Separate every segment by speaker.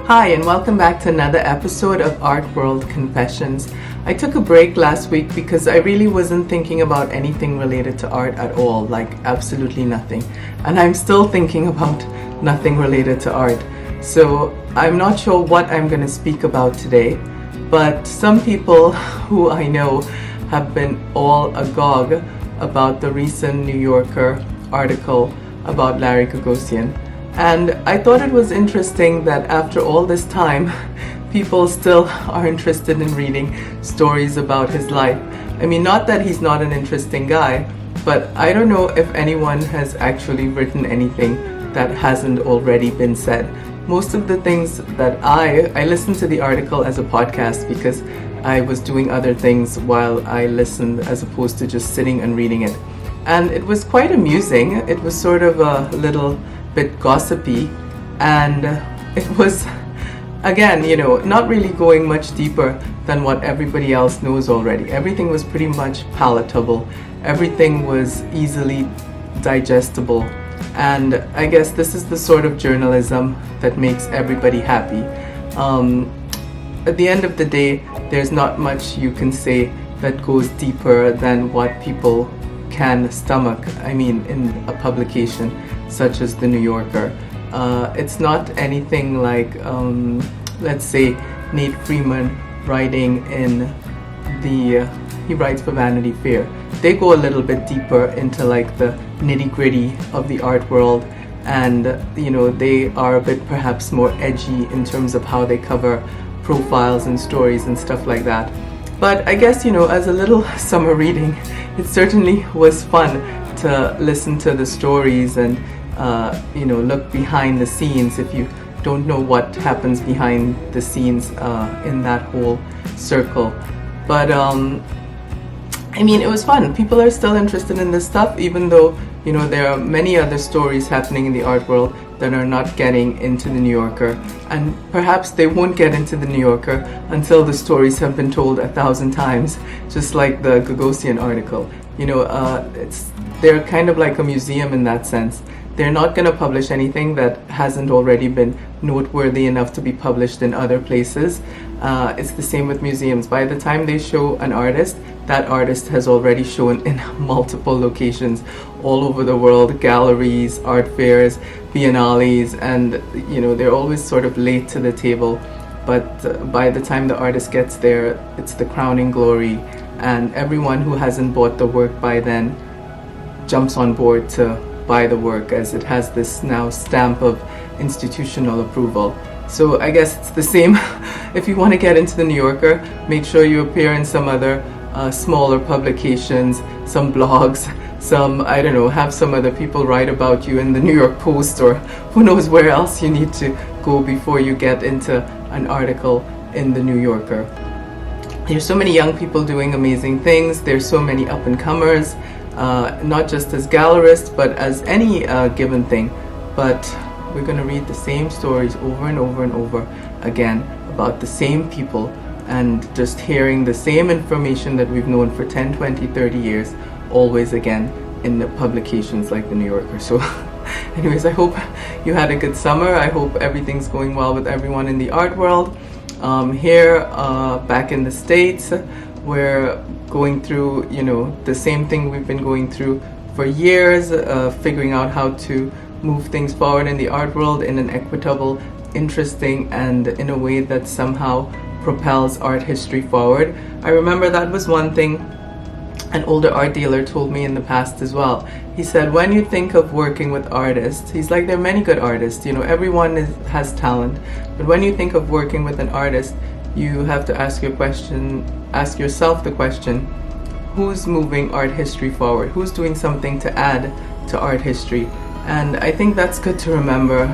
Speaker 1: Hi, and welcome back to another episode of Art World Confessions. I took a break last week because I really wasn't thinking about anything related to art at all, like absolutely nothing. And I'm still thinking about nothing related to art. So I'm not sure what I'm going to speak about today, but some people who I know have been all agog about the recent New Yorker article about Larry Gagosian. And I thought it was interesting that after all this time, people still are interested in reading stories about his life. I mean, not that he's not an interesting guy, but I don't know if anyone has actually written anything that hasn't already been said. Most of the things that I listened to the article as a podcast because I was doing other things while I listened as opposed to just sitting and reading it. And it was quite amusing. It was sort of a little bit gossipy, and it was, again, not really going much deeper than what everybody else knows already. Everything was pretty much palatable. Everything was easily digestible. And I guess this is the sort of journalism that makes everybody happy. At the end of the day, there's not much you can say that goes deeper than what people can stomach, in a publication such as the New Yorker. It's not anything like, let's say, Nate Freeman writing in he writes for Vanity Fair. They go a little bit deeper into like the nitty-gritty of the art world, and they are a bit perhaps more edgy in terms of how they cover profiles and stories and stuff like that. But I guess, as a little summer reading, it certainly was fun to listen to the stories and, look behind the scenes if you don't know what happens behind the scenes in that whole circle. But, it was fun. People are still interested in this stuff, even though, there are many other stories happening in the art world that are not getting into the New Yorker. And perhaps they won't get into the New Yorker until the stories have been told 1,000 times, just like the Gagosian article. They're kind of like a museum in that sense. They're not going to publish anything that hasn't already been noteworthy enough to be published in other places. It's the same with museums. By the time they show an artist, that artist has already shown in multiple locations all over the world, galleries, art fairs, biennales, and they're always sort of late to the table. But by the time the artist gets there, it's the crowning glory, and everyone who hasn't bought the work by then jumps on board to buy the work, as it has this now stamp of institutional approval. So I guess it's the same. If you want to get into the New Yorker, make sure you appear in some other smaller publications, some blogs, have some other people write about you in the New York Post, or who knows where else you need to go before you get into an article in the New Yorker. There's so many young people doing amazing things. There's so many up-and-comers, not just as gallerists, but as any given thing. But we're going to read the same stories over and over and over again about the same people, and just hearing the same information that we've known for 10, 20, 30 years, always again in the publications like the New Yorker. So anyways, I hope you had a good summer. I hope everything's going well with everyone in the art world. Here, back in the States, we're going through, the same thing we've been going through for years, figuring out how to move things forward in the art world in an equitable, interesting, and in a way that somehow propels art history forward. I remember that was one thing an older art dealer told me in the past as well. He said, when you think of working with artists, he's like, there are many good artists, everyone has talent, but when you think of working with an artist, you have to ask yourself the question, who's moving art history forward? Who's doing something to add to art history? And I think that's good to remember,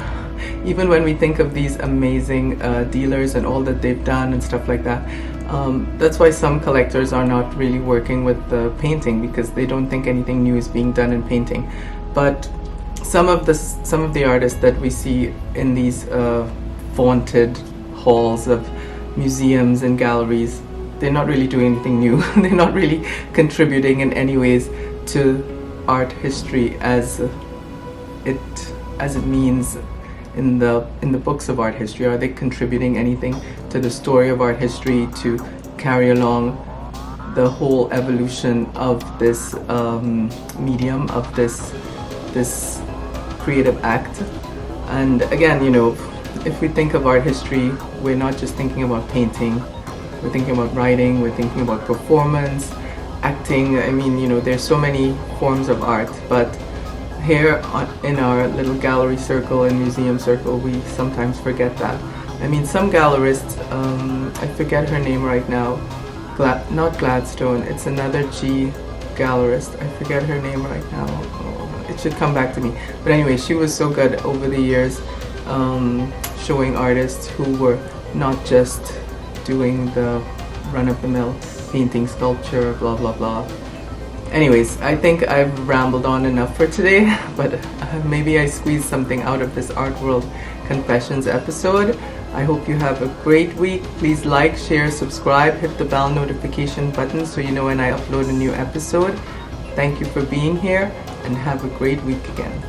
Speaker 1: even when we think of these amazing dealers and all that they've done and stuff like that. That's why some collectors are not really working with the painting, because they don't think anything new is being done in painting. But some of the artists that we see in these vaunted halls of museums and galleries, they're not really doing anything new. They're not really contributing in any ways to art history as it means in the books of art history? Are they contributing anything to the story of art history to carry along the whole evolution of this medium, of this creative act? And again, you know, if we think of art history, we're not just thinking about painting, we're thinking about writing, we're thinking about performance, acting. I mean, you know, there's so many forms of art, but here in our little gallery circle and museum circle, we sometimes forget that. I mean, some gallerists, I forget her name right now, not Gladstone, it's another G gallerist, I forget her name right now. Oh, it should come back to me. But anyway, she was so good over the years, showing artists who were not just doing the run-of-the-mill painting, sculpture, blah blah blah. Anyways, I think I've rambled on enough for today, but maybe I squeezed something out of this Art World Confessions episode. I hope you have a great week. Please like, share, subscribe, hit the bell notification button so you know when I upload a new episode. Thank you for being here, and have a great week again.